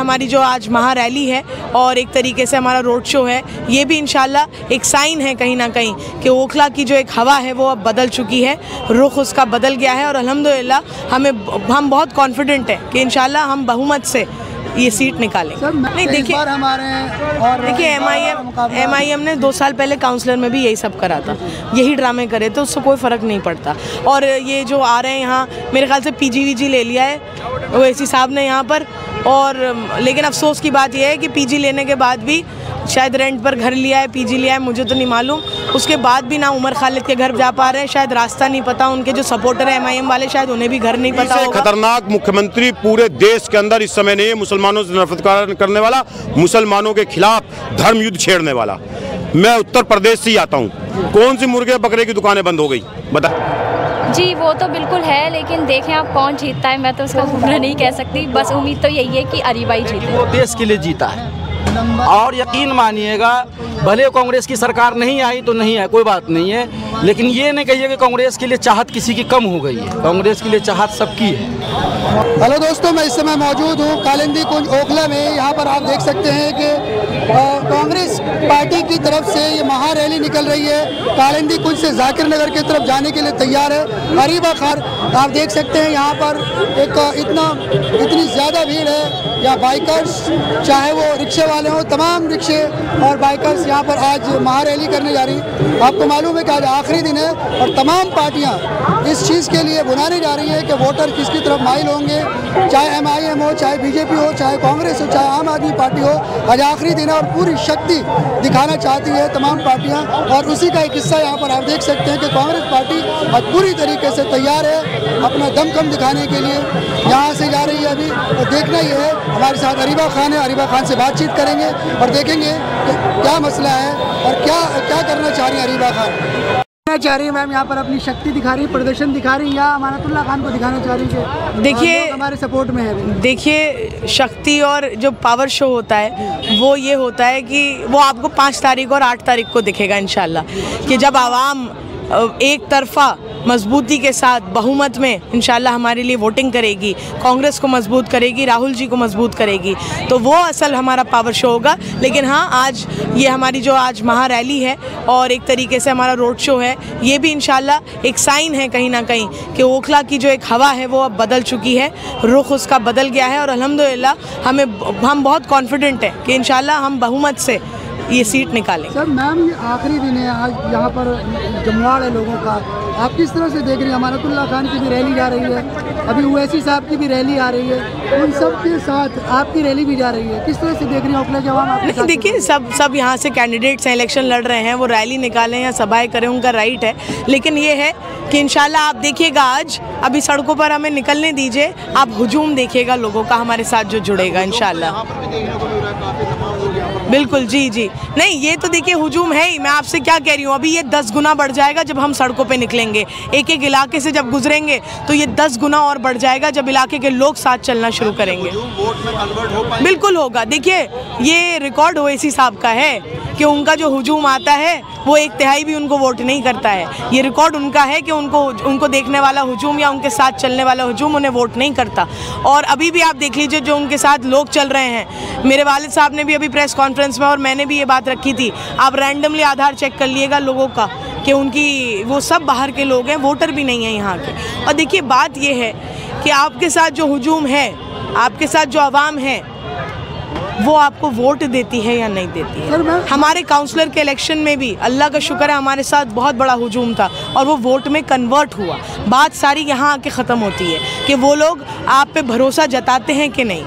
हमारी जो आज महा रैली है और एक तरीके से हमारा रोड शो है, ये भी इंशाल्लाह एक साइन है कहीं ना कहीं कि ओखला की जो एक हवा है वो अब बदल चुकी है, रुख उसका बदल गया है और अल्हम्दुलिल्लाह हम बहुत कॉन्फिडेंट हैं कि इंशाल्लाह हम बहुमत से ये सीट निकालेंगे। नहीं देखिए एमआईएम ने 2 साल पहले काउंसलर में भी यही सब करा था, यही ड्रामे करे तो उससे कोई फ़र्क नहीं पड़ता। और ये जो आ रहे हैं यहाँ मेरे ख्याल से पीजी ले लिया है ओवैसी साहब ने यहाँ पर, और लेकिन अफसोस की बात यह है कि पीजी लेने के बाद भी शायद रेंट पर घर लिया है, पीजी लिया है, मुझे तो नहीं मालूम। उसके बाद भी ना उमर खालिद के घर जा पा रहे हैं, शायद रास्ता नहीं पता, उनके जो सपोर्टर है एमआईएम वाले शायद उन्हें भी घर नहीं पता होगा। खतरनाक मुख्यमंत्री पूरे देश के अंदर इस समय नहीं है, मुसलमानों से नफरत करने वाला, मुसलमानों के खिलाफ धर्म युद्ध छेड़ने वाला। मैं उत्तर प्रदेश से ही आता हूँ, कौन सी मुर्गे बकरे की दुकानें बंद हो गई बता? जी वो तो बिल्कुल है, लेकिन देखें आप कौन जीतता है, मैं तो उसका बुरा नहीं कह सकती। बस उम्मीद तो यही है कि अरीबा ही जीते। वो देश के लिए जीता है और यकीन मानिएगा भले कांग्रेस की सरकार नहीं आई तो नहीं है, कोई बात नहीं है, लेकिन ये नहीं कहिए कि कांग्रेस के लिए चाहत किसी की कम हो गई है, कांग्रेस के लिए चाहत सबकी है। हेलो दोस्तों, मैं इस समय मौजूद हूँ कालिंदी कुंज ओखला में। यहाँ पर आप देख सकते हैं कि कांग्रेस पार्टी की तरफ से ये महा रैली निकल रही है, कालिंदी कुंज से जाकिर नगर की तरफ जाने के लिए तैयार है। अरीबा खान आप देख सकते हैं यहाँ पर इतनी ज़्यादा भीड़ है। या बाइकर्स चाहे वो रिक्शे वाले हों, तमाम रिक्शे और बाइकर्स यहाँ पर आज महा रैली करने जा रही है। आपको मालूम है कि आज आखिरी दिन है और तमाम पार्टियाँ इस चीज़ के लिए बुलाने जा रही है कि वोटर किसकी तरफ माइल होंगे, चाहे एमआईएम हो, चाहे बीजेपी हो, चाहे कांग्रेस हो, चाहे आम आदमी पार्टी हो। आज आखिरी दिन है और पूरी शक्ति दिखाना चाहती है तमाम पार्टियाँ, और उसी का एक हिस्सा यहाँ पर आप देख सकते हैं कि कांग्रेस पार्टी आज पूरी तरीके से तैयार है अपना दमखम दिखाने के लिए, यहाँ से जा रही है अभी। और देखना ये है, हमारे साथ अरीबा खान है, अरीबा खान से बातचीत करेंगे और देखेंगे कि क्या मसला है और क्या करना चाह रही है अरीबा खान। चाह रही है मैम यहाँ पर अपनी शक्ति दिखा रही है, प्रदर्शन दिखा रही है, या अमानतुल्लाह खान को दिखाना चाह रही है? देखिए हमारे सपोर्ट में है। देखिए शक्ति और जो पावर शो होता है वो ये होता है कि वो आपको 5 तारीख और 8 तारीख को दिखेगा इंशाल्लाह, कि जब आवाम एक तरफा मजबूती के साथ बहुमत में इंशाल्लाह हमारे लिए वोटिंग करेगी, कांग्रेस को मजबूत करेगी, राहुल जी को मजबूत करेगी, तो वो असल हमारा पावर शो होगा। लेकिन हाँ, आज ये हमारी जो आज महा रैली है और एक तरीके से हमारा रोड शो है, ये भी इंशाल्लाह एक साइन है कहीं ना कहीं कि ओखला की जो एक हवा है वो अब बदल चुकी है, रुख उसका बदल गया है और अल्हम्दुलिल्लाह हम बहुत कॉन्फिडेंट हैं कि इंशाल्लाह हम बहुमत से ये सीट निकालेंगे। सर मैम, ये आखिरी दिन है आज, यहाँ पर जमवाड़ है लोगों का, आप किस तरह से देख रही हैं? अमानतुल्लाह खान की भी रैली जा रही है, अभी ओवैसी साहब की भी रैली आ रही है, उन सब के साथ आपकी रैली भी जा रही है, किस तरह से देख रही हैं ओखला के आवाम? देखिए सब यहाँ से कैंडिडेट्स हैं, इलेक्शन लड़ रहे हैं, वो रैली निकालें या सभाएं करें उनका राइट है, लेकिन ये है कि इंशाल्लाह आप देखिएगा आज अभी सड़कों पर हमें निकलने दीजिए, आप हुजूम देखिएगा लोगों का हमारे साथ जो जुड़ेगा इंशाल्लाह। बिल्कुल जी नहीं, ये तो देखिए हुजूम है ही। मैं आपसे क्या कह रही हूँ, अभी ये 10 गुना बढ़ जाएगा जब हम सड़कों पे निकलेंगे, एक इलाके से जब गुजरेंगे तो ये 10 गुना और बढ़ जाएगा जब इलाके के लोग साथ चलना शुरू करेंगे। बिल्कुल होगा। देखिए ये रिकॉर्ड ओवैसी साहब का है कि उनका जो हुजूम आता है वो 1/3 भी उनको वोट नहीं करता है। ये रिकॉर्ड उनका है कि उनको देखने वाला हुजूम या उनके साथ चलने वाला हुजूम उन्हें वोट नहीं करता। और अभी भी आप देख लीजिए जो उनके साथ लोग चल रहे हैं, मेरे वालिद साहब ने भी अभी प्रेस कॉन्फ्रेंस में और मैंने भी ये बात रखी थी, आप रैंडमली आधार चेक कर लिएगा लोगों का कि उनकी वो सब बाहर के लोग हैं, वोटर भी नहीं है यहाँ के। और देखिए बात ये है कि आपके साथ जो हुजूम है, आपके साथ जो आवाम है, वो आपको वोट देती है या नहीं देती है। हमारे काउंसलर के इलेक्शन में भी अल्लाह का शुक्र है हमारे साथ बहुत बड़ा हुजूम था और वो वोट में कन्वर्ट हुआ। बात सारी यहाँ आके ख़त्म होती है कि वो लोग आप पे भरोसा जताते हैं कि नहीं।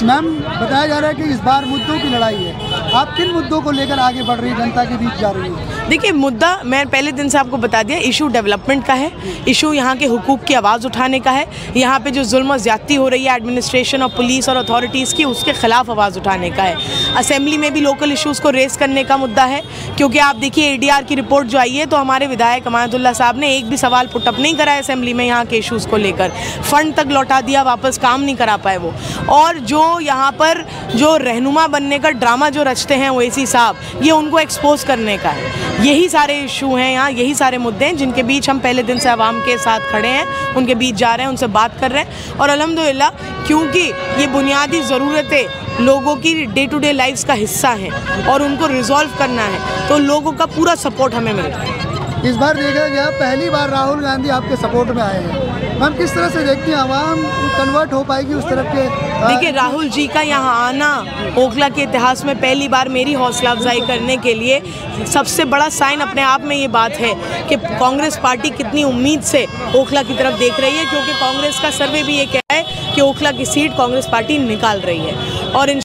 मैम बताया जा रहा है कि इस बार मुद्दों की लड़ाई है, आप किन मुद्दों को लेकर आगे बढ़ रही जनता के बीच जा रही है? देखिए मुद्दा मैं पहले दिन से आपको बता दिया, इशू डेवलपमेंट का है, इशू यहाँ के हुकूक की आवाज़ उठाने का है, यहाँ पे जो जुल्म और ज़्यादती हो रही है एडमिनिस्ट्रेशन और पुलिस और अथॉरिटीज़ की, उसके ख़िलाफ़ आवाज़ उठाने का है। असेंबली में भी लोकल इशूज़ को रेस करने का मुद्दा है, क्योंकि आप देखिए ADR की रिपोर्ट जो आई है तो हमारे विधायक अमानतुल्लाह साहब ने एक भी सवाल पुटअप नहीं करा है असेंबली में यहाँ के इशूज़ को लेकर, फ़ंड तक लौटा दिया वापस, काम नहीं करा पाए वो। और जो यहाँ पर जो रहनुमा बनने का ड्रामा जो रचते हैं ओवैसी साहब, ये उनको एक्सपोज करने का है। यही सारे इशू हैं यहाँ, यही सारे मुद्दे हैं जिनके बीच हम पहले दिन से आवाम के साथ खड़े हैं, उनके बीच जा रहे हैं, उनसे बात कर रहे हैं। और अल्हम्दुलिल्लाह, क्योंकि ये बुनियादी ज़रूरतें लोगों की डे टू डे लाइफ्स का हिस्सा हैं और उनको रिजॉल्व करना है, तो लोगों का पूरा सपोर्ट हमें मिल रहा है। इस बार देखा गया पहली बार राहुल गांधी आपके सपोर्ट में आए हैं, मैम किस तरह से देखती हैं आवाम कन्वर्ट हो पाएगी उस तरफ के? देखिए, राहुल जी का यहाँ आना ओखला के इतिहास में पहली बार मेरी हौसला अफजाई करने के लिए सबसे बड़ा साइन अपने आप में ये बात है कि कांग्रेस पार्टी कितनी उम्मीद से ओखला की तरफ देख रही है, क्योंकि कांग्रेस का सर्वे भी ये कह है कि ओखला की सीट कांग्रेस पार्टी निकाल रही है। और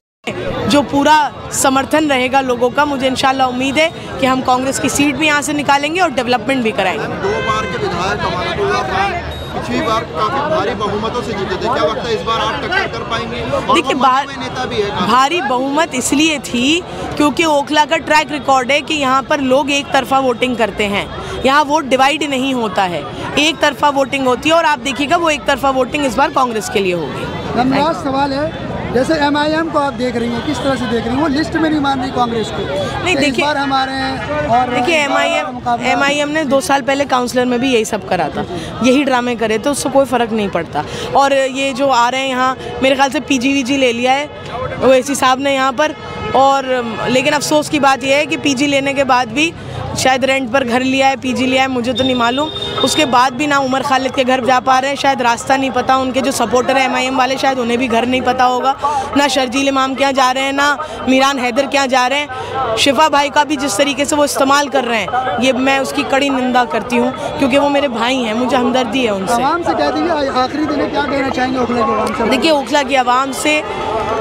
जो पूरा समर्थन रहेगा लोगों का, मुझे इंशाल्लाह उम्मीद है कि हम कांग्रेस की सीट भी यहाँ से निकालेंगे और डेवलपमेंट भी कराएंगे। 2 बार के विधायक अमानतुल्लाह खान पिछली बार काफी भारी बहुमतों से जीते थे, क्या लगता है इस बार आप टक्कर कर पाएंगे? देखिए, नेता भी है, भारी बहुमत इसलिए थी क्योंकि ओखला का ट्रैक रिकॉर्ड है कि यहाँ पर लोग एक तरफा वोटिंग करते हैं, यहाँ वोट डिवाइड नहीं होता है, एक तरफा वोटिंग होती है। और आप देखिएगा वो एक तरफा वोटिंग इस बार कांग्रेस के लिए होगी। लास्ट सवाल है, जैसे MIM को आप देख रही हैं, किस तरह से देख रही हैं? वो लिस्ट में नहीं मान रही कांग्रेस को, नहीं देखिए, बार हमारे हैं। और देखिए, MIM ने 2 साल पहले काउंसलर में भी यही सब करा था, यही ड्रामे करे, तो उससे कोई फ़र्क नहीं पड़ता। और ये जो आ रहे हैं यहाँ, मेरे ख्याल से PG ले लिया है ओवैसी साहब ने यहाँ पर। और लेकिन अफसोस की बात यह है कि PG लेने के बाद भी शायद रेंट पर घर लिया है, PG लिया है, मुझे तो नहीं मालूम। उसके बाद भी ना उमर खालिद के घर जा पा रहे हैं, शायद रास्ता नहीं पता। उनके जो सपोर्टर हैं MIM वाले, शायद उन्हें भी घर नहीं पता होगा। ना शर्जील इमाम के यहाँ जा रहे हैं, ना मीरान हैदर के यहाँ जा रहे हैं। शिफा भाई का भी जिस तरीके से वो इस्तेमाल कर रहे हैं, ये मैं उसकी कड़ी निंदा करती हूँ, क्योंकि वो मेरे भाई हैं, मुझे हमदर्दी है उनसे। आवाम से कह दीजिए, आखिरी दिन क्या कहना चाहेंगे ओखला की आवाम से? देखिए, ओखला की आवाम से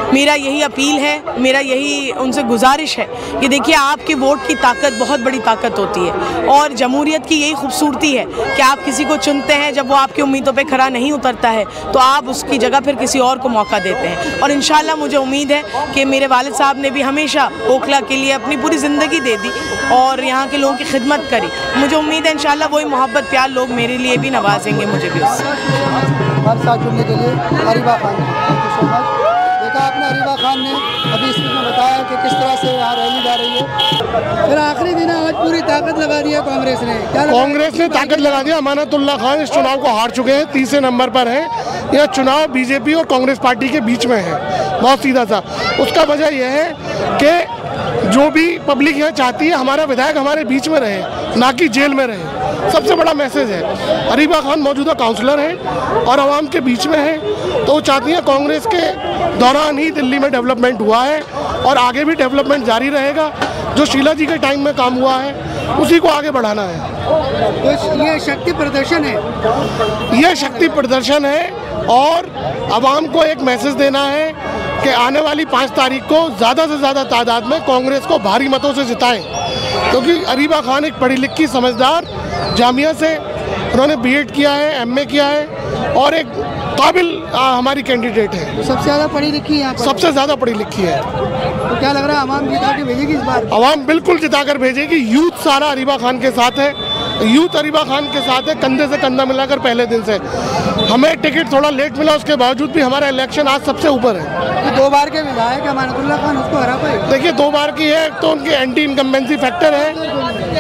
मेरा यही अपील है, मेरा यही उनसे गुजारिश है कि देखिए, आपके वोट की ताकत बहुत बड़ी ताकत होती है और जमहूरियत की यही खूबसूरती है कि आप किसी को चुनते हैं, जब वो आपकी उम्मीदों पे खरा नहीं उतरता है तो आप उसकी जगह फिर किसी और को मौका देते हैं। और इंशाल्लाह मुझे उम्मीद है कि मेरे वालिद साहब ने भी हमेशा ओखला के लिए अपनी पूरी ज़िंदगी दे दी और यहाँ के लोगों की खिदमत करी। मुझे उम्मीद है इंशाल्लाह वही मोहब्बत प्यार लोग मेरे लिए भी नवाजेंगे, मुझे भी उससे। हमारे साथ जुड़ने के लिए Areeba Khan, thank you so much. देखा आपने, अरीबा खान ने अभी इसमें बताया कि किस तरह से यहाँ रैली जा रही है। फिर आखिरी दिन आज पूरी ताकत लगा दी है कांग्रेस ने, क्या कांग्रेस ने ताकत लगा दी। अमानतुल्लाह खान इस चुनाव को हार चुके हैं, 30 नंबर पर है। यह चुनाव बीजेपी और कांग्रेस पार्टी के बीच में है, बहुत सीधा सा। उसका वजह यह है कि जो भी पब्लिक यहाँ चाहती है हमारा विधायक हमारे बीच में रहे, ना कि जेल में रहे। सबसे बड़ा मैसेज है। अरीबा खान मौजूदा काउंसलर हैं और आवाम के बीच में है, तो वो चाहती हैं कांग्रेस के दौरान ही दिल्ली में डेवलपमेंट हुआ है और आगे भी डेवलपमेंट जारी रहेगा। जो शीला जी के टाइम में काम हुआ है उसी को आगे बढ़ाना है। तो ये शक्ति प्रदर्शन है, यह शक्ति प्रदर्शन है और आवाम को एक मैसेज देना है कि आने वाली 5 तारीख को ज़्यादा से ज़्यादा तादाद में कांग्रेस को भारी मतों से जिताएं, क्योंकि अरीबा खान एक पढ़ी लिखी समझदार, जामिया से उन्होंने BEd किया है, MA किया है और एक काबिल हमारी कैंडिडेट है। सबसे ज़्यादा पढ़ी लिखी है, सबसे ज़्यादा पढ़ी लिखी है। तो क्या लग रहा है आवाम जिता के भेजेगी इस बार? आवाम बिल्कुल जिता कर भेजेगी। यूथ सारा अरीबा खान के साथ है, यूथ अरीबा खान के साथ है, कंधे से कंधा मिलाकर पहले दिन से। हमें टिकट थोड़ा लेट मिला, उसके बावजूद भी हमारा इलेक्शन आज सबसे ऊपर है। तो 2 बार के विधायक अमानतुल्लाह खान उसको हरा पाए? देखिए, 2 बार की है, तो उनकी एंटी इनकम्बेंसी फैक्टर है,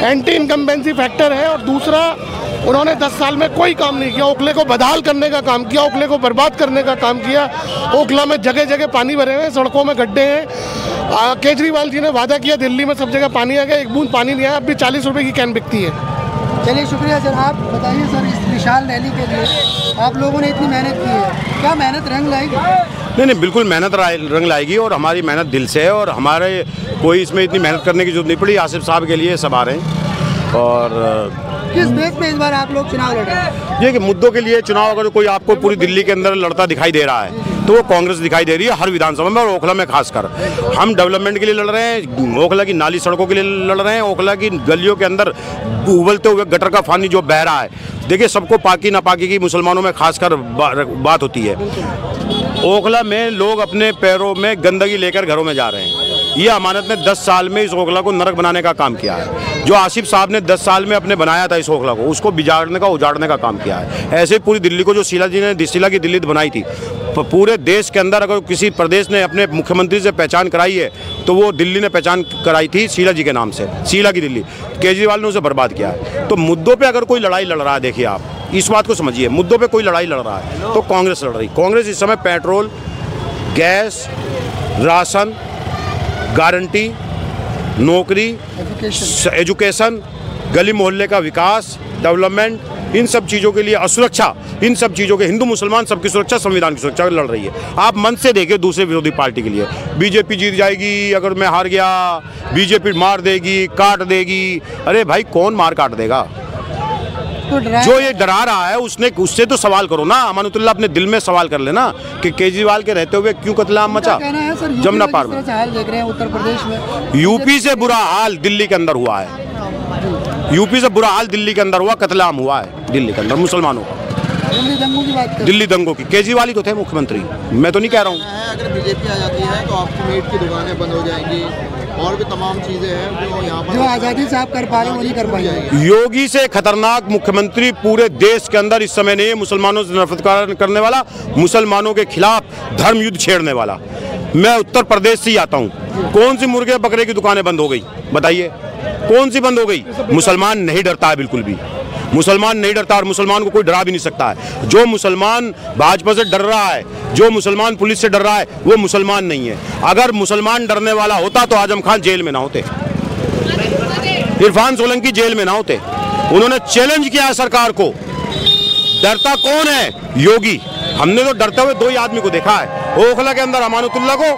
एंटी इनकम्बेंसी फैक्टर है। और दूसरा, उन्होंने 10 साल में कोई काम नहीं किया। ओखले को बदहाल करने का काम किया, ओखले को बर्बाद करने का काम किया। ओखला में जगह जगह पानी भरे हुए हैं, सड़कों में गड्ढे हैं। केजरीवाल जी ने वादा किया दिल्ली में सब जगह पानी आ गया, एक बूंद पानी नहीं आया। अब भी 40 रुपये की कैन बिकती है। चलिए, शुक्रिया सर। आप बताइए सर, इस विशाल रैली के लिए आप लोगों ने इतनी मेहनत की है, क्या मेहनत रंग लाएगी? नहीं, बिल्कुल मेहनत रंग लाएगी और हमारी मेहनत दिल से है और हमारे कोई इसमें इतनी मेहनत करने की जरूरत नहीं पड़ी। आसिफ साहब के लिए सब आ रहे हैं। और किस बेस पे इस बार आप लोग चुनाव लड़ रहे हैं? ये कि मुद्दों के लिए चुनाव, अगर कोई आपको पूरी दिल्ली के अंदर लड़ता दिखाई दे रहा है तो वो कांग्रेस दिखाई दे रही है, हर विधानसभा में और ओखला में खासकर। हम डेवलपमेंट के लिए लड़ रहे हैं, ओखला की नाली सड़कों के लिए लड़ रहे हैं, ओखला की गलियों के अंदर उबलते हुए गटर का पानी जो बह रहा है। देखिए, सबको पाकी नापाकी की मुसलमानों में खासकर बात होती है। ओखला में लोग अपने पैरों में गंदगी लेकर घरों में जा रहे हैं। ये अमानत ने 10 साल में इस ओखला को नरक बनाने का काम किया है। जो आसिफ साहब ने 10 साल में अपने बनाया था इस ओखला को, उसको बिगाड़ने का, उजाड़ने का काम किया है। ऐसे पूरी दिल्ली को जो शीला जी ने शीला की दिल्ली बनाई थी, पूरे देश के अंदर अगर किसी प्रदेश ने अपने मुख्यमंत्री से पहचान कराई है तो वो दिल्ली ने पहचान कराई थी शीला जी के नाम से, शीला की दिल्ली। केजरीवाल ने उसे बर्बाद किया है। तो मुद्दों पे अगर कोई लड़ाई लड़ रहा है, देखिए आप इस बात को समझिए, मुद्दों पे कोई लड़ाई लड़ रहा है तो कांग्रेस लड़ रही। कांग्रेस इस समय पेट्रोल, गैस, राशन, गारंटी, नौकरी, एजुकेशन, गली मोहल्ले का विकास, डेवलपमेंट, इन सब चीज़ों के लिए, असुरक्षा, इन सब चीज़ों के, हिंदू मुसलमान सबकी सुरक्षा, संविधान की सुरक्षा लड़ रही है। आप मन से देखिए दूसरे विरोधी पार्टी के लिए, बीजेपी जीत जाएगी, अगर मैं हार गया बीजेपी मार देगी, काट देगी। अरे भाई कौन मार काट देगा? तो जो ये डरा रहा है उससे तो सवाल करो ना। अमानुतुल्लाह अपने दिल में सवाल कर लेना कि केजरीवाल के रहते हुए क्यों कत्लेआम मचा जमुना पार में। देख रहे हैं उत्तर प्रदेश में यूपी से बुरा हाल दिल्ली के अंदर हुआ है, यूपी से बुरा हाल दिल्ली के अंदर हुआ, कत्लेआम हुआ है दिल्ली के अंदर मुसलमानों का। दिल्ली दंगों की बात करें, दिल्ली दंगों की केजरीवाल ही तो थे मुख्यमंत्री, मैं तो नहीं कह रहा हूँ। अगर बीजेपी आ जाती है तो आपकी मीट की दुकानें बंद हो जाएंगी और भी तमाम चीजें हैं जो यहाँ पर, जो आज़ादी से आप कर पा रहे हैं वो नहीं कर पाएंगे। योगी से खतरनाक मुख्यमंत्री पूरे देश के अंदर इस समय नहीं है, मुसलमानों से नफरत करने वाला, मुसलमानों के खिलाफ धर्म युद्ध छेड़ने वाला। मैं उत्तर प्रदेश से ही आता हूँ। कौन सी मुर्गे बकरे की दुकानें बंद हो गई बताइए? कौन सी बंद हो गई? मुसलमान नहीं डरता है, बिल्कुल भी मुसलमान नहीं डरता, और मुसलमान को कोई डरा भी नहीं सकता है। जो मुसलमान भाजपा से डर रहा है, जो मुसलमान पुलिस से डर रहा है, वो मुसलमान नहीं है। अगर मुसलमान डरने वाला होता तो आजम खान जेल में ना होते, इरफान सोलंकी जेल में ना होते। उन्होंने चैलेंज किया सरकार को। डरता कौन है? योगी। हमने तो डरते हुए दो ही आदमी को देखा है, ओखला के अंदर अमानुतुल्लाह को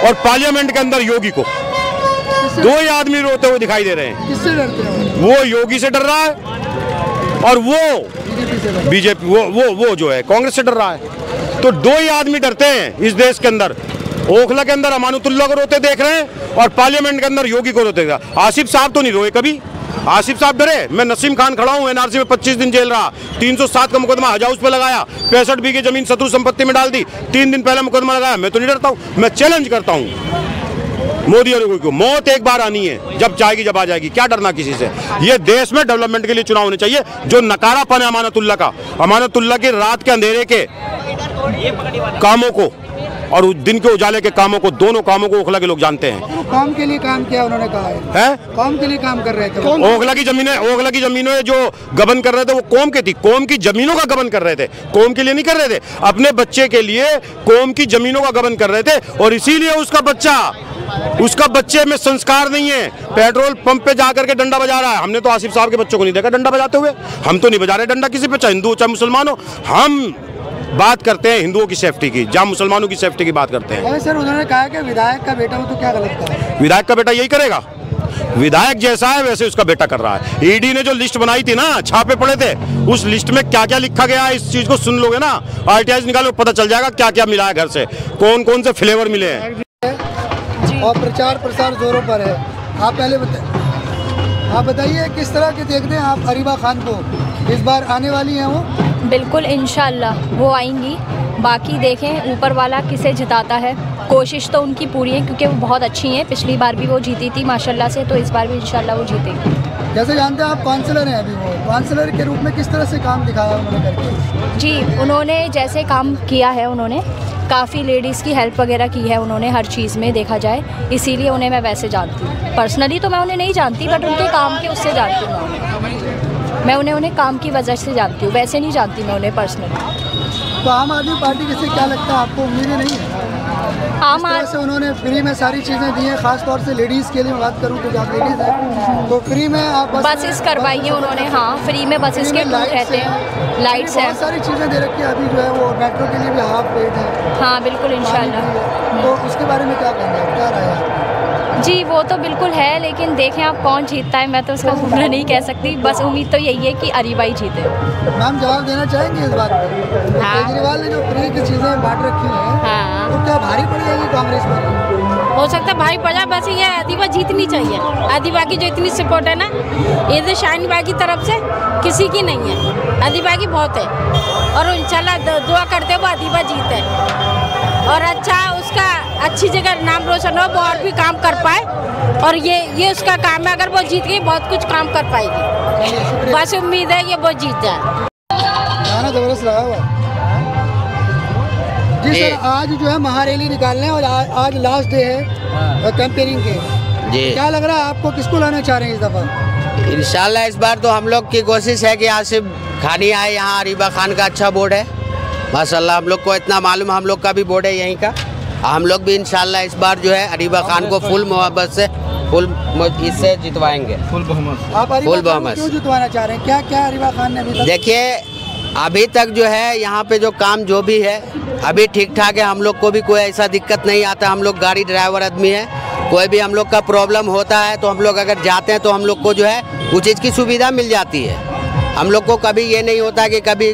और पार्लियामेंट के अंदर योगी को। दो ही आदमी रोते हुए दिखाई दे रहे हैं। किससे डरते हैं? वो योगी से डर रहा है और वो बीजेपी वो जो है कांग्रेस से डर रहा है। तो दो ही आदमी डरते हैं इस देश के अंदर। ओखला के अंदर अमानुतुल्लाह को रोते देख रहे हैं और पार्लियामेंट के अंदर योगी को रोते देख रहे हैं। आसिफ साहब तो नहीं रोए कभी। आसिफ साहब डरे? मैं नसीम खान खड़ा हूँ, एनआरसी में 25 दिन जेल रहा, 307 का मुकदमा हज हाउस पे लगाया, 65 बीघे जमीन शत्रु संपत्ति में डाल दी, 3 दिन पहले मुकदमा लगाया। मैं तो नहीं डरता हूँ, मैं चैलेंज करता हूँ मोदी और योगी को। मौत एक बार आनी है, जब चाहेगी जब आ जाएगी, क्या डरना किसी से। ये देश में डेवलपमेंट के लिए चुनाव होने चाहिए। जो नकारापन है अमानतुल्लाह का, अमानतुल्लाह के रात के अंधेरे के कामों को और दिन के उजाले के कामों को, दोनों कामों को ओखला के लोग जानते हैं। कौम के लिए काम किया उन्होंने कहा है, कौम के लिए काम कर रहे थे। ओखला की जमीनें जो गबन कर रहे थे वो कौम की थी, कौम की जमीनों का गबन कर रहे थे, कौम के लिए नहीं कर रहे थे। अपने बच्चे के लिए कौम की जमीनों का गबन कर रहे थे और इसीलिए उसका बच्चे में संस्कार नहीं है। पेट्रोल पंप पे जाकर के डंडा बजा रहा है। हमने तो आसिफ साहब के बच्चों को नहीं देखा डंडा बजाते हुए। हम तो नहीं बजा रहे डंडा किसी पे, चाहे हिंदू हो चाहे मुसलमान हो। हम बात करते हैं हिंदुओं की सेफ्टी की, जहाँ मुसलमानों की सेफ्टी की बात करते हैं। सर उन्होंने कहा कि विधायक का बेटा हो तो क्या गलत कहा? विधायक का बेटा यही करेगा, विधायक जैसा है वैसे उसका बेटा कर रहा है। ईडी ने जो लिस्ट बनाई थी ना, छापे पड़े थे, उस लिस्ट में क्या क्या लिखा गया है, इस चीज को सुन लोगे ना, आरटीआई निकालो, पता चल जाएगा क्या क्या मिला है घर से, कौन कौन से फ्लेवर मिले हैं। और प्रचार प्रसार जोरों पर है। आप बताइए किस तरह के देखते हैं आप अरीबा खान को? इस बार आने वाली हैं वो? बिल्कुल इंशाल्लाह वो आएंगी। बाकी देखें ऊपर वाला किसे जिताता है। कोशिश तो उनकी पूरी है क्योंकि वो बहुत अच्छी हैं। पिछली बार भी वो जीती थी माशाल्लाह से, तो इस बार भी इंशाल्लाह वो जीतेंगी। जैसे जानते हैं आप काउंसलर हैं अभी, वो काउंसलर के रूप में किस तरह से काम दिखाया उन्होंने करके? जी, उन्होंने जैसे काम किया है, उन्होंने काफ़ी लेडीज़ की हेल्प वगैरह की है उन्होंने, हर चीज़ में देखा जाए, इसीलिए उन्हें मैं वैसे जानती हूँ। पर्सनली तो मैं उन्हें नहीं जानती, बट उनके काम के उससे जानती हूँ। मैं उन्हें काम की वजह से जानती हूँ, वैसे नहीं जानती मैं उन्हें पर्सनली। तो आम आदमी पार्टी से क्या लगता है आपको? उम्मीदें नहीं है? आम आदमी से उन्होंने फ्री में सारी चीज़ें दी हैं, खासतौर से लेडीज़ के लिए बात करूँ तो आप लेडीज़ हैं तो फ्री में आप बसेस करवाई है उन्होंने। हाँ, फ्री में बसेस के टूर रहते हैं, लाइट्स हैं, बहुत सारी चीज़ें दे रखी है। अभी जो है वो मेट्रो के लिए भी हाफ पेड है। हाँ बिल्कुल इंशाल्लाह। तो उसके बारे में क्या कहना है, क्या राय है? जी वो तो बिल्कुल है, लेकिन देखें आप कौन जीतता है, मैं तो उसका बुरा नहीं कह सकती। बस उम्मीद तो यही है कि अरीबा ही जीते। मैम जवाब देना चाहेंगे इस बात पर? हाँ। केजरीवाल ने जो फ्री की चीज़ें बांट रखी हैं, हाँ, तो क्या भारी पड़ जाएगी कांग्रेस पर? हो सकता है भारी पड़ जाए। बस ये अदीबा जीतनी चाहिए। अदीबा की जो इतनी सपोर्ट है ना, ये तो शाहीन बाग की तरफ से किसी की नहीं है, अदीबा की बहुत है। और इंशाल्लाह दुआ करते हुए अदीबा जीते। और अच्छा उसका अच्छी जगह नाम रोशन हो, वो और भी काम कर पाए। और ये उसका काम है, अगर वो जीत गई बहुत कुछ काम कर पाएगी। बस उम्मीद है कि वो जीत जाए। गाना जबरदस्त लगा हुआ जी सर। आज जो है महारैली निकालने और आज लास्ट डे है कैंपेनिंग के जी। क्या लग रहा है आपको, किसको लाना चाह रहे हैं इस दफा? इंशाल्लाह इस बार तो हम लोग की कोशिश है कि आसिफ खानी आए। यहाँ अरीबा खान का अच्छा बोर्ड है माशाल्लाह, हम लोग को इतना मालूम, हम लोग का भी बोर्ड है यहीं का। हम लोग भी इंशाल्लाह इस बार जो है अरीबा खान को फुल मोहब्बत से इससे जितवाएंगे, फुल बहुमत। क्यों जितवाना चाह रहे हैं, क्या क्या अरीबा खान ने अभी तक? देखिए अभी तक जो है यहाँ पे जो काम जो भी है अभी ठीक ठाक है। हम लोग को भी कोई ऐसा दिक्कत नहीं आता। हम लोग गाड़ी ड्राइवर आदमी है, कोई भी हम लोग का प्रॉब्लम होता है तो हम लोग अगर जाते हैं तो हम लोग को जो है उस चीज़ की सुविधा मिल जाती है। हम लोग को कभी ये नहीं होता कि कभी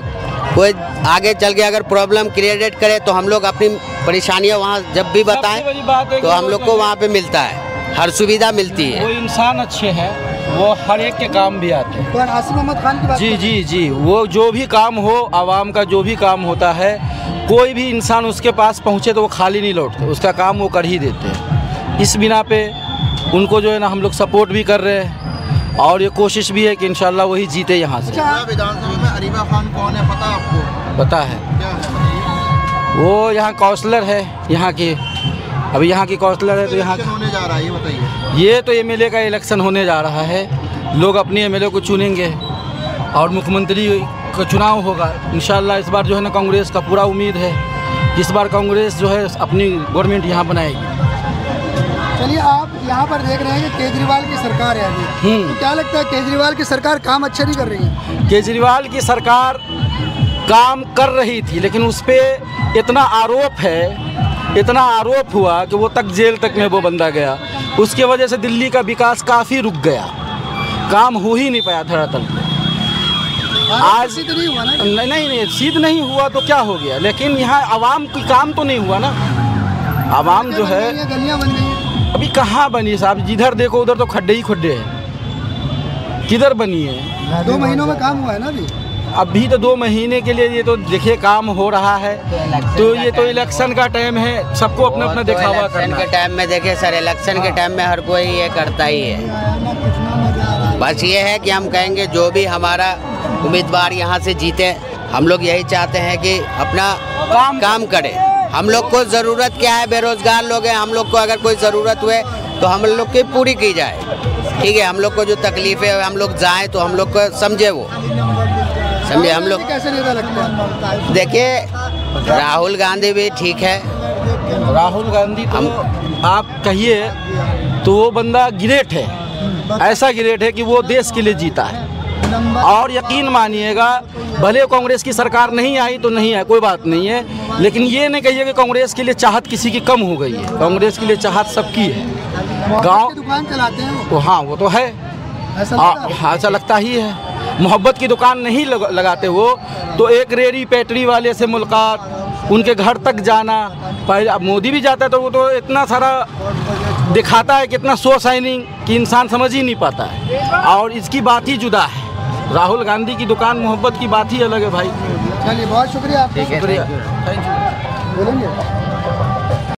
कोई आगे चल के अगर प्रॉब्लम क्रिएट करे तो हम लोग अपनी परेशानियाँ वहाँ जब भी बताएं तो हम लोग को वहाँ पे मिलता है, हर सुविधा मिलती है। वो इंसान अच्छे हैं, वो हर एक के काम भी आते हैं। आसिफ मोहम्मद खान की बात जी जी जी, वो जो भी काम हो, आवाम का जो भी काम होता है, कोई भी इंसान उसके पास पहुँचे तो वो खाली नहीं लौटते, उसका काम वो कर ही देते हैं। इस बिना पे उनको जो है ना हम लोग सपोर्ट भी कर रहे हैं और ये कोशिश भी है कि इंशाल्लाह वही जीते यहाँ से। विधानसभा में अरीबा खान कौन है पता आपको? पता है, वो यहाँ काउंसलर है यहाँ की, अभी यहाँ की काउंसलर है। तो यहाँ होने जा रहा है ये बताइए। ये तो एमएलए का इलेक्शन होने जा रहा है, लोग अपने एमएलए को चुनेंगे और मुख्यमंत्री का चुनाव होगा इंशाल्लाह। इस बार जो है ना कांग्रेस का पूरा उम्मीद है, इस बार कांग्रेस जो है अपनी गवर्नमेंट यहाँ बनाएगी। चलिए, आप यहाँ पर देख रहे हैं कि केजरीवाल की सरकार है अभी, तो क्या लगता है केजरीवाल की सरकार काम अच्छा नहीं कर रही है? केजरीवाल की सरकार काम कर रही थी, लेकिन उस पर इतना आरोप हुआ कि वो तक जेल तक में वो बंदा गया। उसके वजह से दिल्ली का विकास काफ़ी रुक गया, काम हो ही नहीं पाया धरातल पे। आज सीध नहीं हुआ ना? नहीं सीध नहीं हुआ तो क्या हो गया, लेकिन यहाँ आवाम की काम तो नहीं हुआ ना। आवाम जो है गलियाँ बन गई अभी कहाँ बनी साहब, जिधर देखो उधर तो खड्डे ही खड्डे हैं, किधर बनी है? 2 महीनों में काम हुआ है ना अभी तो 2 महीने के लिए ये तो देखिए काम हो रहा है। तो ये तो इलेक्शन का टाइम है, सबको अपना अपना दिखावा करना के टाइम में देखिए सर, इलेक्शन के टाइम में हर कोई ये करता ही है। बस ये है कि हम कहेंगे जो भी हमारा उम्मीदवार यहाँ से जीते, हम लोग यही चाहते हैं कि अपना काम करे। हम लोग को ज़रूरत क्या है, बेरोजगार लोग हैं, हम लोग को अगर कोई ज़रूरत हुए तो हम लोग की पूरी की जाए, ठीक है। हम लोग को जो तकलीफ़ है हम लोग जाएं तो हम लोग को समझे, वो समझे। हम लोग कैसे नेता लगता है? देखिए राहुल गांधी भी ठीक है। राहुल गांधी तो आप कहिए तो वो बंदा ग्रेट है, ऐसा ग्रेट है कि वो देश के लिए जीता है। और यकीन मानिएगा, भले कांग्रेस की सरकार नहीं आई तो नहीं है, कोई बात नहीं है, लेकिन ये नहीं कहिए कि कांग्रेस के लिए चाहत किसी की कम हो गई है। कांग्रेस के लिए चाहत सबकी है। गांव दुकान चलाते हैं वो, हाँ वो तो है, ऐसा लगता ही है। मोहब्बत की दुकान नहीं लगाते वो तो एक रेड़ी पेटरी वाले से मुलाकात, उनके घर तक जाना। पहले अब मोदी भी जाता है तो वो तो इतना सारा दिखाता है, कितना शो शाइनिंग कि इंसान समझ ही नहीं पाता है। और इसकी बात ही जुदा है, राहुल गांधी की दुकान मोहब्बत की बात ही अलग है भाई। चलिए, बहुत शुक्रिया आपका। शुक्रिया, थैंक यू। बोलेंगे